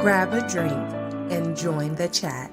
grab a drink, and join the chat.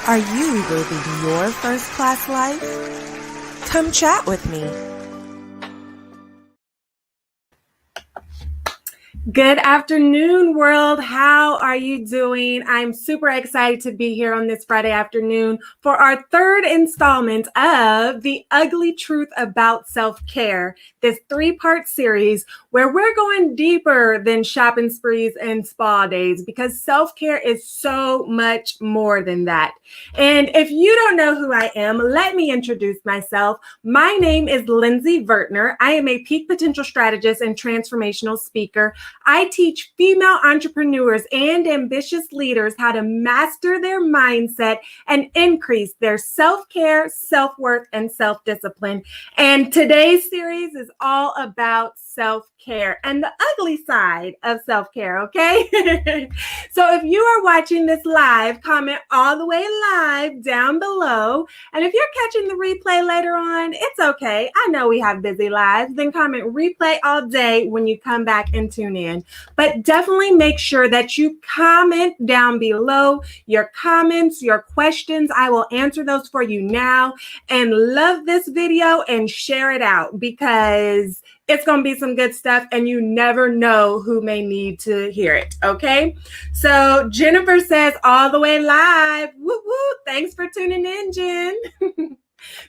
Are you living your first-class life? Come chat with me. Good afternoon, world. How are you doing? I'm super excited to be here on this Friday afternoon for our third installment of The Ugly Truth About Self-Care, this three-part series where we're going deeper than shopping sprees and spa days because self-care is so much more than that. And if you don't know who I am, let me introduce myself. My name is Lindsay Vertner. I am a peak potential strategist and transformational speaker. I teach female entrepreneurs and ambitious leaders how to master their mindset and increase their self-care, self-worth, and self-discipline. And today's series is all about self-care and the ugly side of self-care, okay? So if you are watching this live, comment all the way live down below. And if you're catching the replay later on, it's okay. I know we have busy lives. Then comment replay all day when you come back and tune in. But definitely make sure that you comment down below your comments, your questions. I will answer those for you now. And love this video and share it out because it's going to be some good stuff and you never know who may need to hear it, okay? So Jennifer says all the way live. Woo woo. Thanks for tuning in, Jen.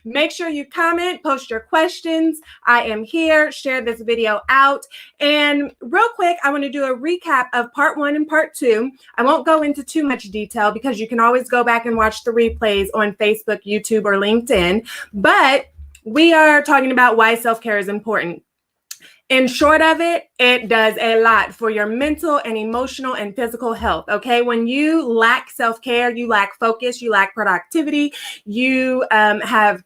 Make sure you comment, post your questions. I am here. Share this video out. And real quick, I want to do a recap of part 1 and part 2. I won't go into too much detail because you can always go back and watch the replays on Facebook, YouTube, or LinkedIn. But we are talking about why self-care is important. In short of it, it does a lot for your mental and emotional and physical health, okay? When you lack self-care, you lack focus, you lack productivity, you have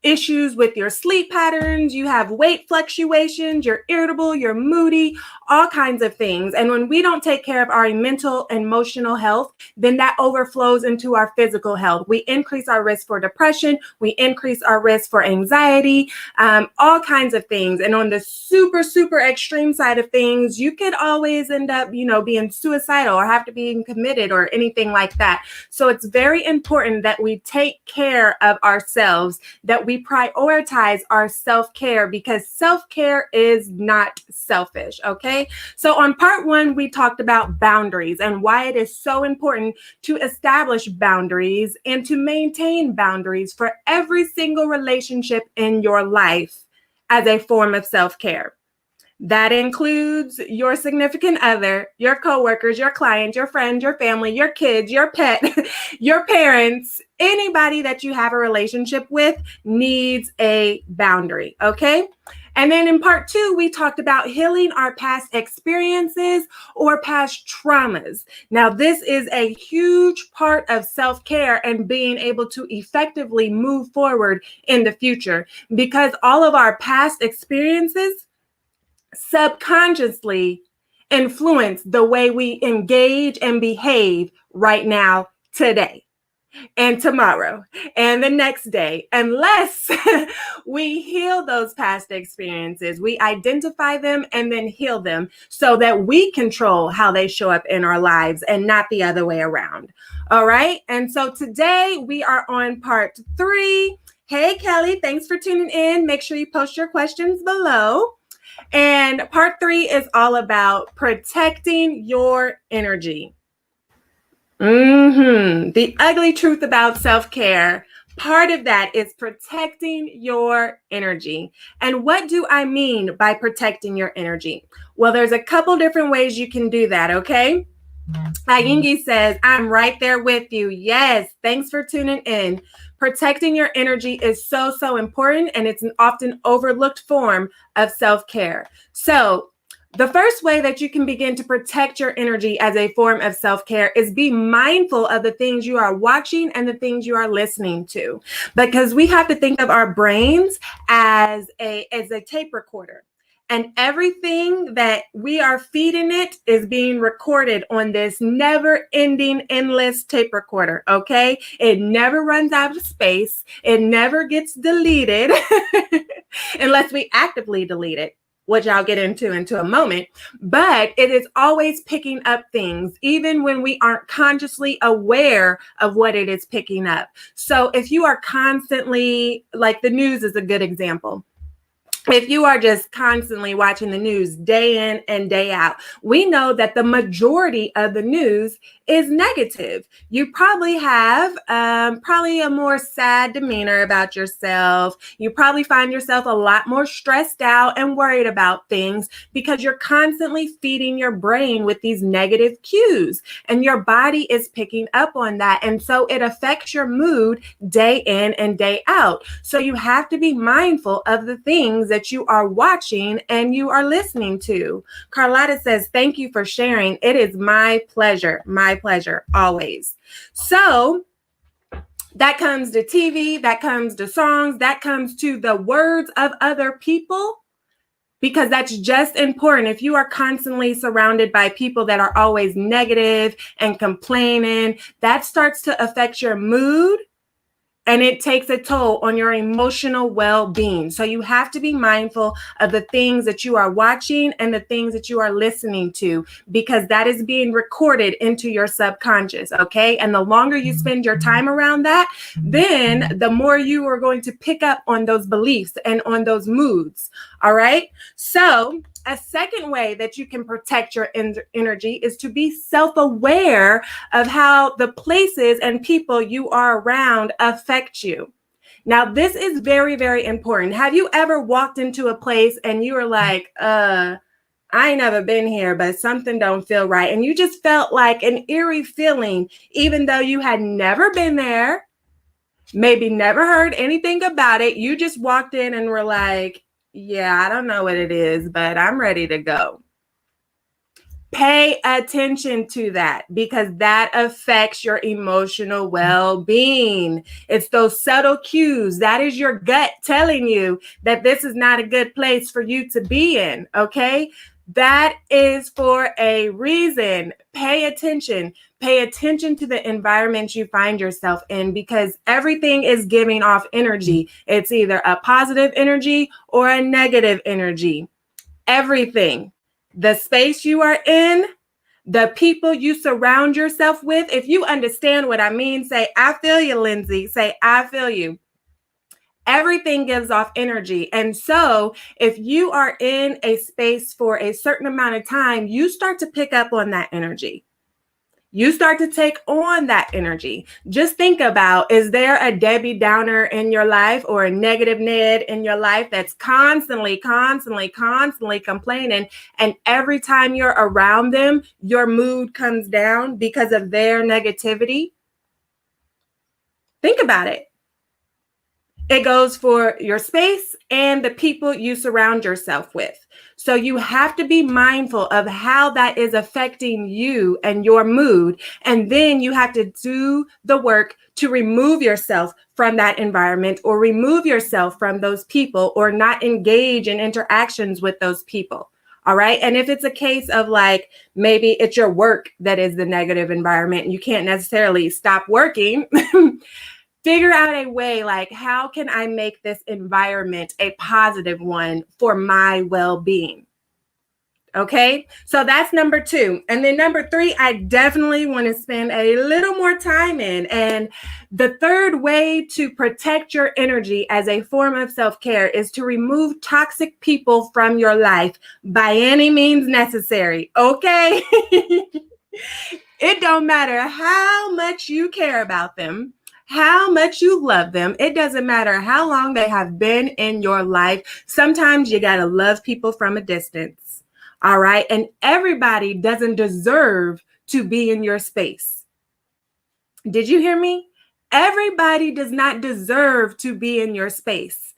issues with your sleep patterns, you have weight fluctuations, you're irritable, you're moody, all kinds of things. And when we don't take care of our mental and emotional health, then that overflows into our physical health. We increase our risk for depression, we increase our risk for anxiety, all kinds of things. And on the super, super extreme side of things, you could always end up, being suicidal or have to be committed or anything like that. So it's very important that we take care of ourselves, that we prioritize our self-care because self-care is not selfish, okay? So on part 1, we talked about boundaries and why it is so important to establish boundaries and to maintain boundaries for every single relationship in your life as a form of self-care. That includes your significant other, your coworkers, your clients, your friends, your family, your kids, your pet, your parents, anybody that you have a relationship with needs a boundary, okay? And then in part 2, we talked about healing our past experiences or past traumas. Now, this is a huge part of self-care and being able to effectively move forward in the future because all of our past experiences subconsciously influence the way we engage and behave right now, today, and tomorrow, and the next day, unless we heal those past experiences. We identify them and then heal them so that we control how they show up in our lives and not the other way around. All right. And so today we are on part 3. Hey, Kelly, thanks for tuning in. Make sure you post your questions below. And part 3 is all about protecting your energy. The ugly truth about self-care. Part of that is protecting your energy. And what do I mean by protecting your energy? Well, there's a couple different ways you can do that, okay? Ayingi says, I'm right there with you. Yes, thanks for tuning in. Protecting your energy is so important, and it's an often overlooked form of self-care. So the first way that you can begin to protect your energy as a form of self-care is be mindful of the things you are watching and the things you are listening to, because we have to think of our brains as a tape recorder. And everything that we are feeding it is being recorded on this never-ending, endless tape recorder, okay? It never runs out of space. It never gets deleted unless we actively delete it, which I'll get into a moment. But it is always picking up things, even when we aren't consciously aware of what it is picking up. So if you are constantly, like the news is a good example. If you are just constantly watching the news day in and day out, we know that the majority of the news is negative. You probably have a more sad demeanor about yourself. You probably find yourself a lot more stressed out and worried about things because you're constantly feeding your brain with these negative cues, and your body is picking up on that. And so it affects your mood day in and day out. So you have to be mindful of the things that you are watching and you are listening to. Carlotta says, thank you for sharing. It is my pleasure always. So that comes to TV, that comes to songs, that comes to the words of other people, because that's just important. If you are constantly surrounded by people that are always negative and complaining, that starts to affect your mood. And it takes a toll on your emotional well-being. So you have to be mindful of the things that you are watching and the things that you are listening to, because that is being recorded into your subconscious, okay? And the longer you spend your time around that, then the more you are going to pick up on those beliefs and on those moods, all right? So a second way that you can protect your energy is to be self-aware of how the places and people you are around affect you. Now, this is very, very important. Have you ever walked into a place and you were like, I ain't never been here, but something don't feel right. And you just felt like an eerie feeling, even though you had never been there, maybe never heard anything about it. You just walked in and were like, yeah, I don't know what it is, but I'm ready to go. Pay attention to that, because that affects your emotional well-being. It's those subtle cues. That is your gut telling you that this is not a good place for you to be in, okay? That is for a reason. Pay attention. Pay attention to the environment you find yourself in, because everything is giving off energy. It's either a positive energy or a negative energy. Everything. The space you are in, the people you surround yourself with. If you understand what I mean, say, I feel you, Lindsay. Say, I feel you. Everything gives off energy. And so if you are in a space for a certain amount of time, you start to pick up on that energy. You start to take on that energy. Just think about, is there a Debbie Downer in your life or a negative Ned in your life that's constantly complaining? And every time you're around them, your mood comes down because of their negativity? Think about it. It goes for your space and the people you surround yourself with. So you have to be mindful of how that is affecting you and your mood. And then you have to do the work to remove yourself from that environment, or remove yourself from those people, or not engage in interactions with those people. All right. And if it's a case of like, maybe it's your work that is the negative environment and you can't necessarily stop working, figure out a way, like, how can I make this environment a positive one for my well-being? Okay, so that's number 2. And then number 3, I definitely want to spend a little more time in. And the third way to protect your energy as a form of self-care is to remove toxic people from your life by any means necessary. Okay. It don't matter how much you care about them, how much you love them. It doesn't matter how long they have been in your life. Sometimes you got to love people from a distance. All right. And everybody doesn't deserve to be in your space. Did you hear me? Everybody does not deserve to be in your space.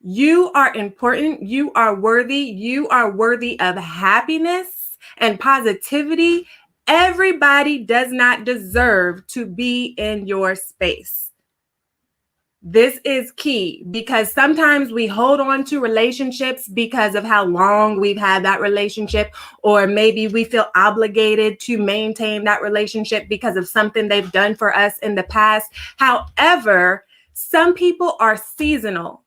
You are important. You are worthy. You are worthy of happiness and positivity. Everybody does not deserve to be in your space. This is key because sometimes we hold on to relationships because of how long we've had that relationship, or maybe we feel obligated to maintain that relationship because of something they've done for us in the past. However, some people are seasonal.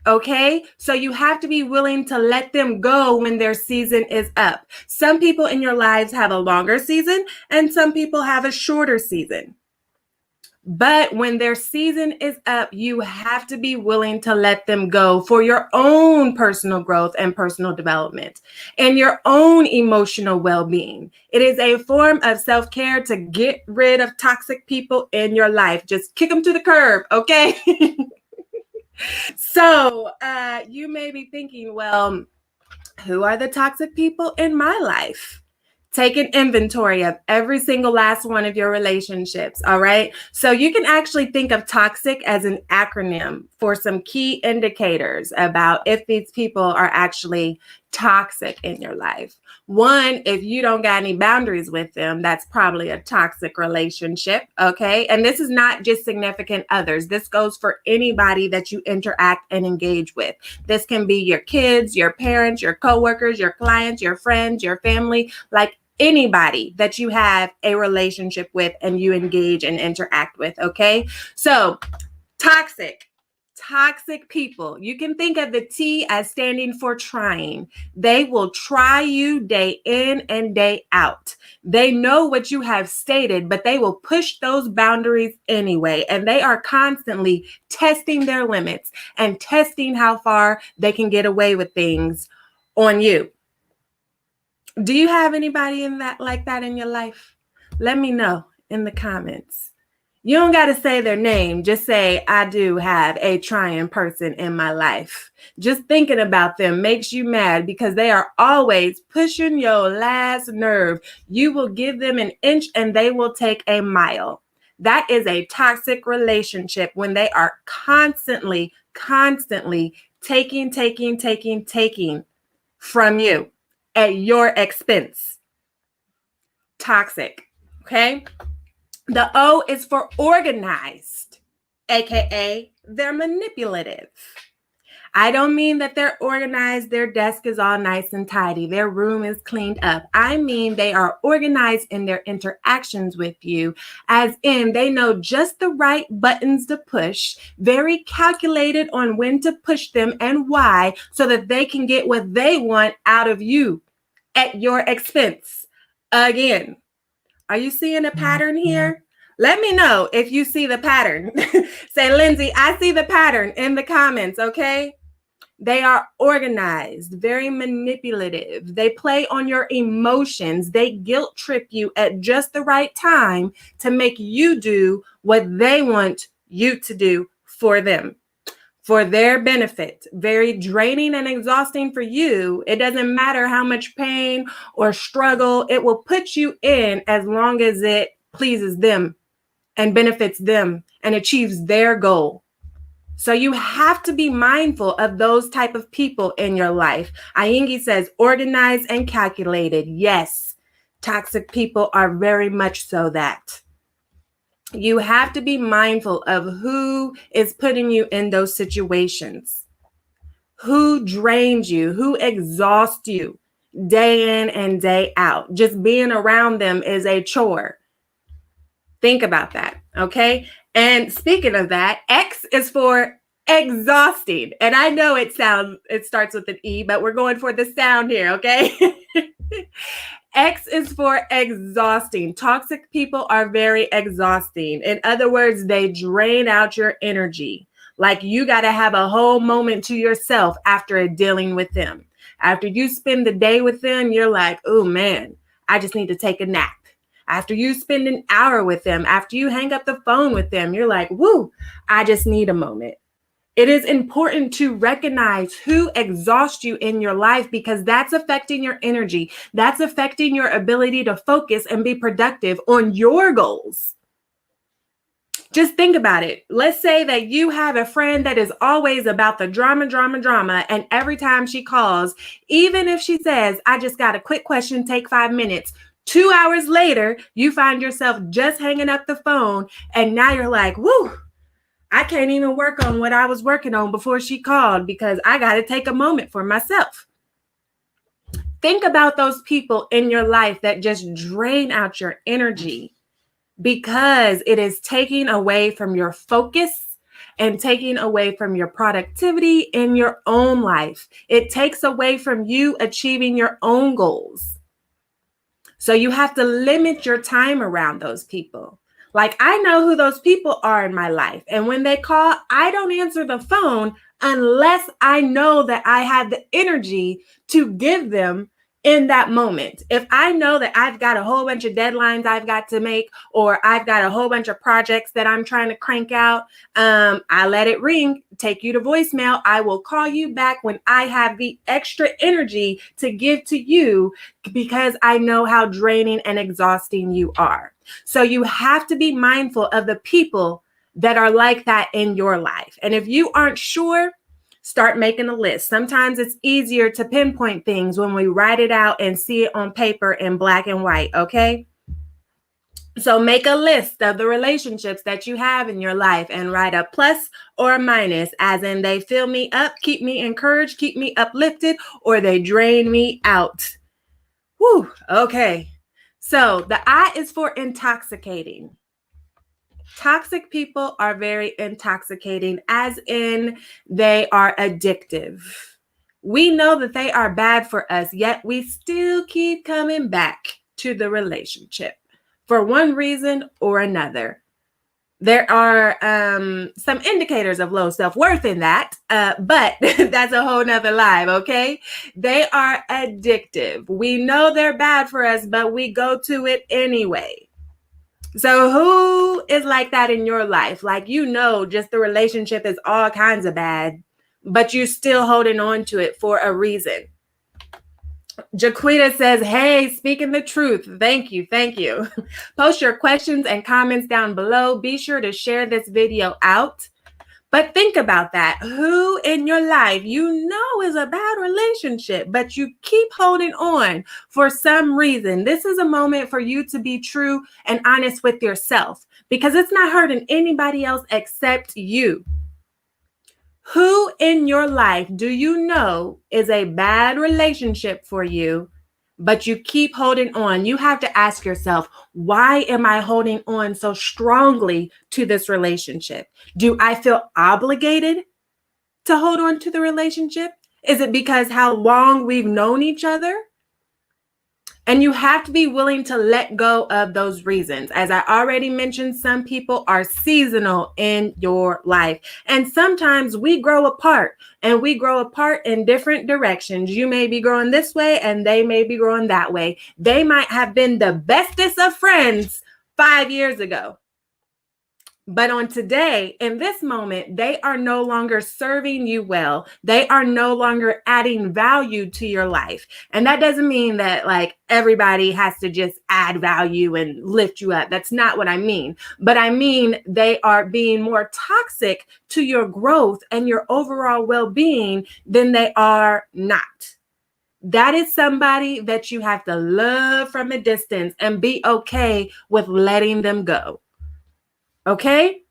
Okay, so you have to be willing to let them go when their season is up. Some people in your lives have a longer season and some people have a shorter season. But when their season is up, you have to be willing to let them go for your own personal growth and personal development and your own emotional well-being. It is a form of self-care to get rid of toxic people in your life. Just kick them to the curb, okay? So you may be thinking, well, who are the toxic people in my life? Take an inventory of every single last one of your relationships, all right? So you can actually think of toxic as an acronym for some key indicators about if these people are actually toxic in your life. One, if you don't got any boundaries with them, that's probably a toxic relationship, okay? And this is not just significant others. This goes for anybody that you interact and engage with. This can be your kids, your parents, your coworkers, your clients, your friends, your family, like anybody that you have a relationship with and you engage and interact with, okay? So toxic people, you can think of the T as standing for trying. They will try you day in and day out. They know what you have stated, but they will push those boundaries anyway. And they are constantly testing their limits and testing how far they can get away with things on you. Do you have anybody like that in your life? Let me know in the comments. You don't got to say their name. Just say, I do have a trying person in my life. Just thinking about them makes you mad because they are always pushing your last nerve. You will give them an inch and they will take a mile. That is a toxic relationship when they are constantly taking from you at your expense. Toxic, okay? The O is for organized, aka they're manipulative. I don't mean that they're organized, their desk is all nice and tidy, their room is cleaned up. I mean they are organized in their interactions with you, as in they know just the right buttons to push, very calculated on when to push them and why, so that they can get what they want out of you at your expense. Again, are you seeing a pattern here? Let me know if you see the pattern. Say, Lindsay, I see the pattern in the comments, okay? They are organized, very manipulative. They play on your emotions. They guilt trip you at just the right time to make you do what they want you to do for them, for their benefit. Very draining and exhausting for you. It doesn't matter how much pain or struggle it will put you in as long as it pleases them and benefits them and achieves their goal. So you have to be mindful of those type of people in your life. Ayingi says organized and calculated. Yes, toxic people are very much so that. You have to be mindful of who is putting you in those situations, who drains you, who exhausts you day in and day out. Just being around them is a chore. Think about that, okay? And speaking of that, X is for exhausting. And I know it starts with an E, but we're going for the sound here, okay? X is for exhausting. Toxic people are very exhausting. In other words, they drain out your energy. Like you got to have a whole moment to yourself after dealing with them. After you spend the day with them, you're like, oh man, I just need to take a nap. After you spend an hour with them, after you hang up the phone with them, you're like, woo, I just need a moment. It is important to recognize who exhausts you in your life because that's affecting your energy. That's affecting your ability to focus and be productive on your goals. Just think about it. Let's say that you have a friend that is always about the drama. And every time she calls, even if she says, I just got a quick question, take 5 minutes, 2 hours later, you find yourself just hanging up the phone. And now you're like, woo, I can't even work on what I was working on before she called because I got to take a moment for myself. Think about those people in your life that just drain out your energy because it is taking away from your focus and taking away from your productivity in your own life. It takes away from you achieving your own goals. So you have to limit your time around those people. Like I know who those people are in my life. And when they call, I don't answer the phone unless I know that I have the energy to give them in that moment. If I know that I've got a whole bunch of deadlines I've got to make, or I've got a whole bunch of projects that I'm trying to crank out, I let it ring, take you to voicemail. I will call you back when I have the extra energy to give to you because I know how draining and exhausting you are. So you have to be mindful of the people that are like that in your life. And if you aren't sure, start making a list. Sometimes it's easier to pinpoint things when we write it out and see it on paper in black and white, okay? So make a list of the relationships that you have in your life and write a plus or a minus, as in they fill me up, keep me encouraged, keep me uplifted, or they drain me out. Whew, okay. So the I is for intoxicating. Toxic people are very intoxicating, as in they are addictive. We know that they are bad for us, yet we still keep coming back to the relationship for one reason or another. There are some indicators of low self-worth in that, but that's a whole nother live, okay? They are addictive. We know they're bad for us, but we go to it anyway. So who is like that in your life? Like, you know, just the relationship is all kinds of bad, but you're still holding on to it for a reason. Jaquita says, hey, speaking the truth. Thank you. Thank you. Post your questions and comments down below. Be sure to share this video out. But think about that. Who in your life you know is a bad relationship, but you keep holding on for some reason? This is a moment for you to be true and honest with yourself because it's not hurting anybody else except you. Who in your life do you know is a bad relationship for you, but you keep holding on? You have to ask yourself, why am I holding on so strongly to this relationship? Do I feel obligated to hold on to the relationship? Is it because how long we've known each other? And you have to be willing to let go of those reasons. As I already mentioned, some people are seasonal in your life. And sometimes we grow apart, and we grow apart in different directions. You may be growing this way and they may be growing that way. They might have been the bestest of friends 5 years ago. But on today, in this moment, they are no longer serving you well. They are no longer adding value to your life. And that doesn't mean that like everybody has to just add value and lift you up. That's not what I mean. But I mean, they are being more toxic to your growth and your overall well-being than they are not. That is somebody that you have to love from a distance and be okay with letting them go. Okay.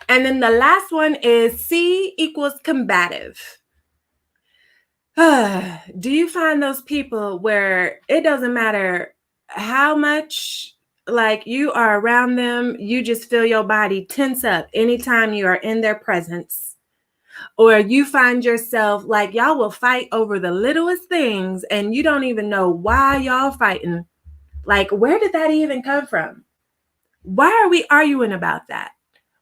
And then the last one is C equals combative. Do you find those people where it doesn't matter how much like you are around them, you just feel your body tense up anytime you are in their presence? Or you find yourself like y'all will fight over the littlest things and you don't even know why y'all fighting. Like, where did that even come from? Why are we arguing about that?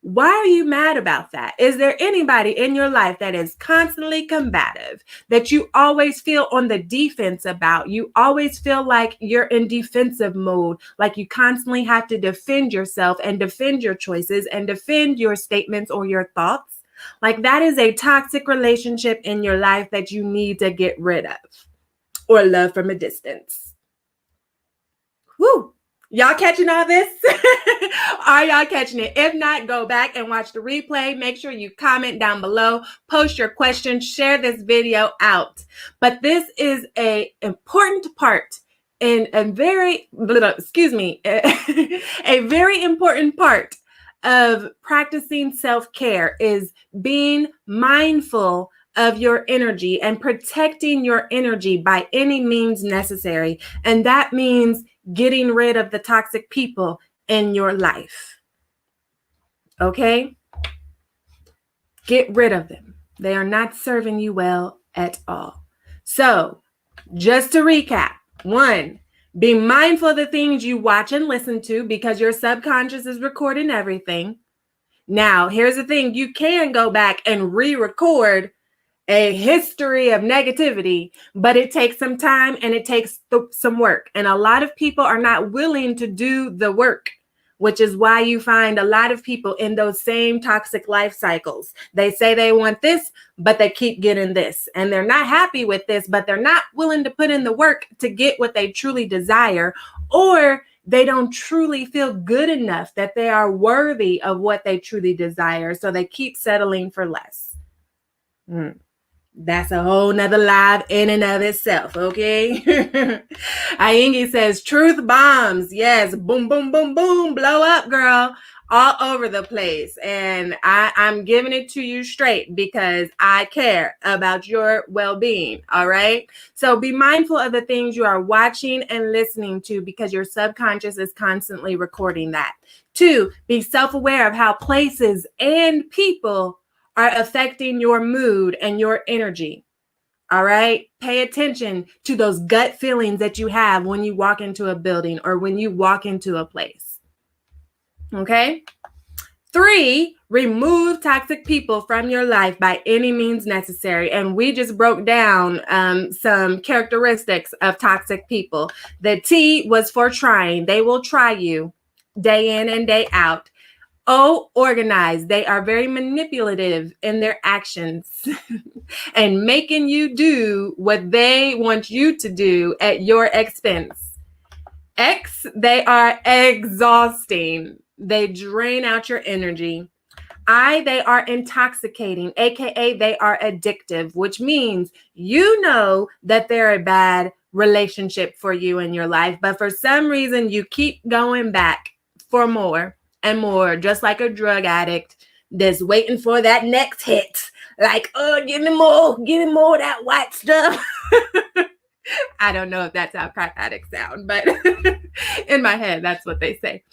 Why are you mad about that? Is there anybody in your life that is constantly combative, that you always feel on the defense about? You always feel like you're in defensive mode, like you constantly have to defend yourself and defend your choices and defend your statements or your thoughts. Like that is a toxic relationship in your life that you need to get rid of or love from a distance. Woo! Y'all catching all this? Are y'all catching it? If not, go back and watch the replay. Make sure you comment down below, post your questions, share this video out. But this is a important part in a very, a very important part of practicing self-care is being mindful of your energy and protecting your energy by any means necessary. And that means getting rid of the toxic people in your life. Okay? Get rid of them. They are not serving you well at all. So, just to recap, 1, be mindful of the things you watch and listen to because your subconscious is recording everything. Now, here's the thing. You can go back and re-record a history of negativity, but it takes some time and it takes some work. And a lot of people are not willing to do the work, which is why you find a lot of people in those same toxic life cycles. They say they want this, but they keep getting this. And they're not happy with this, but they're not willing to put in the work to get what they truly desire, or they don't truly feel good enough that they are worthy of what they truly desire. So they keep settling for less. That's a whole nother live in and of itself, okay? Ayingi says, truth bombs. Yes, boom, boom, boom, boom, blow up, girl, all over the place. And I'm giving it to you straight because I care about your well-being, all right? So be mindful of the things you are watching and listening to because your subconscious is constantly recording that. 2, be self-aware of how places and people are affecting your mood and your energy. All right. Pay attention to those gut feelings that you have when you walk into a building or when you walk into a place. Okay. 3, remove toxic people from your life by any means necessary. And we just broke down some characteristics of toxic people. The T was for trying. They will try you day in and day out. O, organized. They are very manipulative in their actions and making you do what they want you to do at your expense. X, they are exhausting. They drain out your energy. I, they are intoxicating, aka they are addictive, which means you know that they're a bad relationship for you in your life, but for some reason you keep going back for more and more, just like a drug addict that's waiting for that next hit. Like, oh, give me more of that white stuff. I don't know if that's how crack addicts sound, but in my head, that's what they say.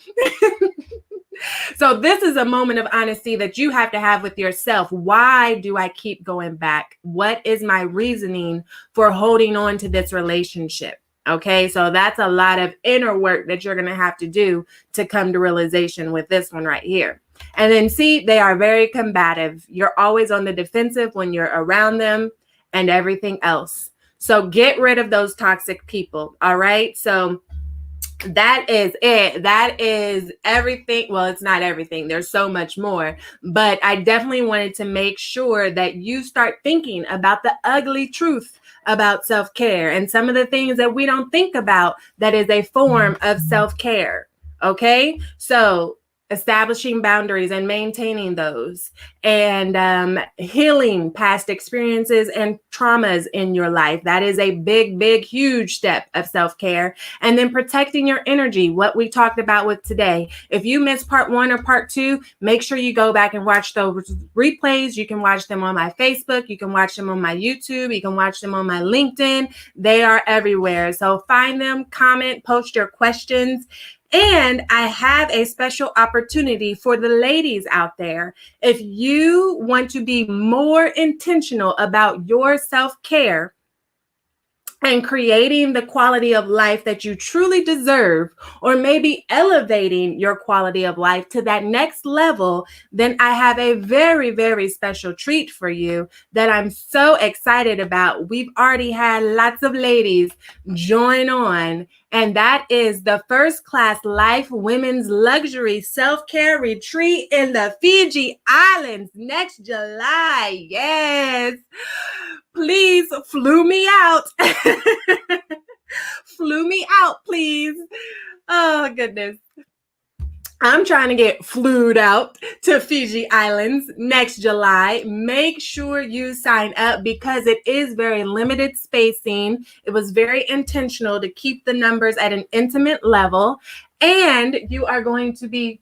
So this is a moment of honesty that you have to have with yourself. Why do I keep going back? What is my reasoning for holding on to this relationship? Okay, so that's a lot of inner work that you're going to have to do to come to realization with this one right here. And then C, they are very combative. You're always on the defensive when you're around them and everything else. So get rid of those toxic people. All right. So that is it. That is everything. Well, it's not everything. There's so much more, but I definitely wanted to make sure that you start thinking about the ugly truth about self-care and some of the things that we don't think about that is a form of self-care. Okay. So establishing boundaries and maintaining those, and healing past experiences and traumas in your life. That is a big, big, huge step of self-care. And then protecting your energy, what we talked about with today. If you missed part 1 or part 2, make sure you go back and watch those replays. You can watch them on my Facebook. You can watch them on my YouTube. You can watch them on my LinkedIn. They are everywhere. So find them, comment, post your questions. And I have a special opportunity for the ladies out there. If you want to be more intentional about your self-care and creating the quality of life that you truly deserve, or maybe elevating your quality of life to that next level, then I have a very, very special treat for you that I'm so excited about. We've already had lots of ladies join on, and that is the First Class Life Women's Luxury Self-Care Retreat in the Fiji Islands next July. Yes. Please flew me out. Flew me out, please. Oh, goodness. I'm trying to get flued out to Fiji Islands next July. Make sure you sign up because it is very limited spacing. It was very intentional to keep the numbers at an intimate level. And you are going to be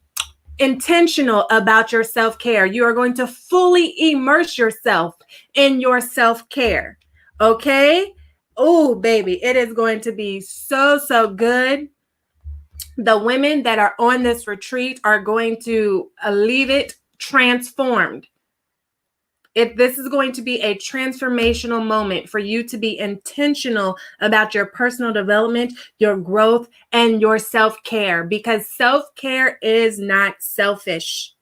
intentional about your self-care. You are going to fully immerse yourself in your self-care. Okay? Oh, baby, it is going to be so, so good. The women that are on this retreat are going to leave it transformed. This is going to be a transformational moment for you to be intentional about your personal development, your growth, and your self-care, because self-care is not selfish.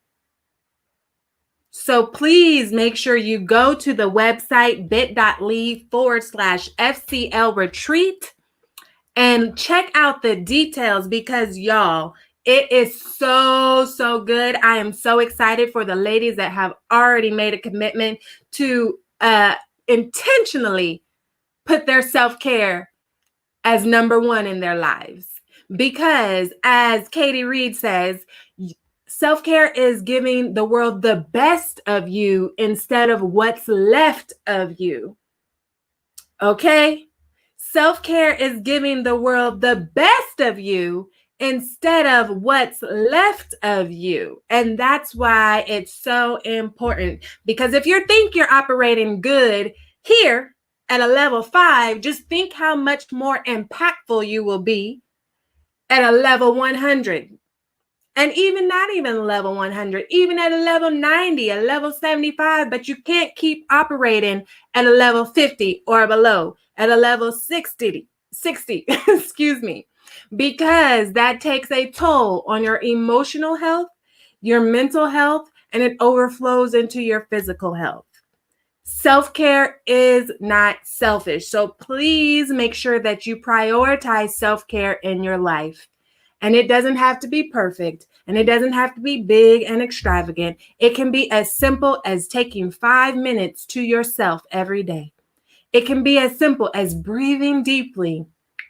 So please make sure you go to the website bit.ly/FCL retreat and check out the details, because y'all, it is so, so good. I am so excited for the ladies that have already made a commitment to intentionally put their self-care as number one in their lives. Because as Katie Reed says, self-care is giving the world the best of you instead of what's left of you. Okay? Self-care is giving the world the best of you instead of what's left of you. And that's why it's so important. Because if you think you're operating good here at a level 5, just think how much more impactful you will be at a level 100. And even not even level 100, even at a level 90, a level 75, but you can't keep operating at a level 50 or below, at a level 60, excuse me, because that takes a toll on your emotional health, your mental health, and it overflows into your physical health. Self-care is not selfish. So please make sure that you prioritize self-care in your life. And it doesn't have to be perfect, and it doesn't have to be big and extravagant. It can be as simple as taking 5 minutes to yourself every day. It can be as simple as breathing deeply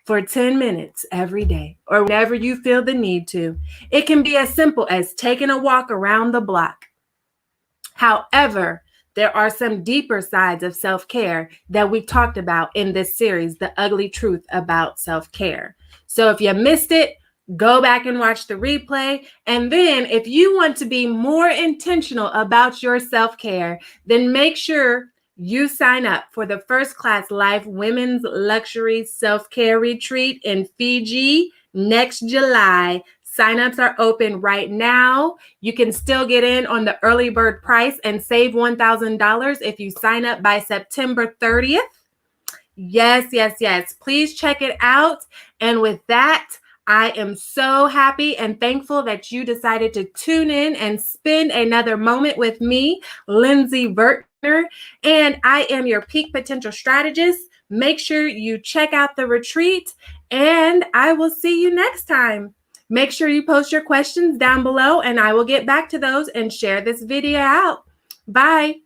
for 10 minutes every day, or whenever you feel the need to. It can be as simple as taking a walk around the block. However, there are some deeper sides of self-care that we talked about in this series, The Ugly Truth About Self-Care. So if you missed it, go back and watch the replay. And then if you want to be more intentional about your self-care, then make sure you sign up for the First Class Life Women's Luxury Self-Care Retreat in Fiji next July. Signups are open right now. You can still get in on the early bird price and save $1,000 if you sign up by September 30th. Yes, yes, yes. Please check it out. And with that, I am so happy and thankful that you decided to tune in and spend another moment with me, Lindsay Vertner, and I am your Peak Potential Strategist. Make sure you check out the retreat, and I will see you next time. Make sure you post your questions down below, and I will get back to those and share this video out. Bye.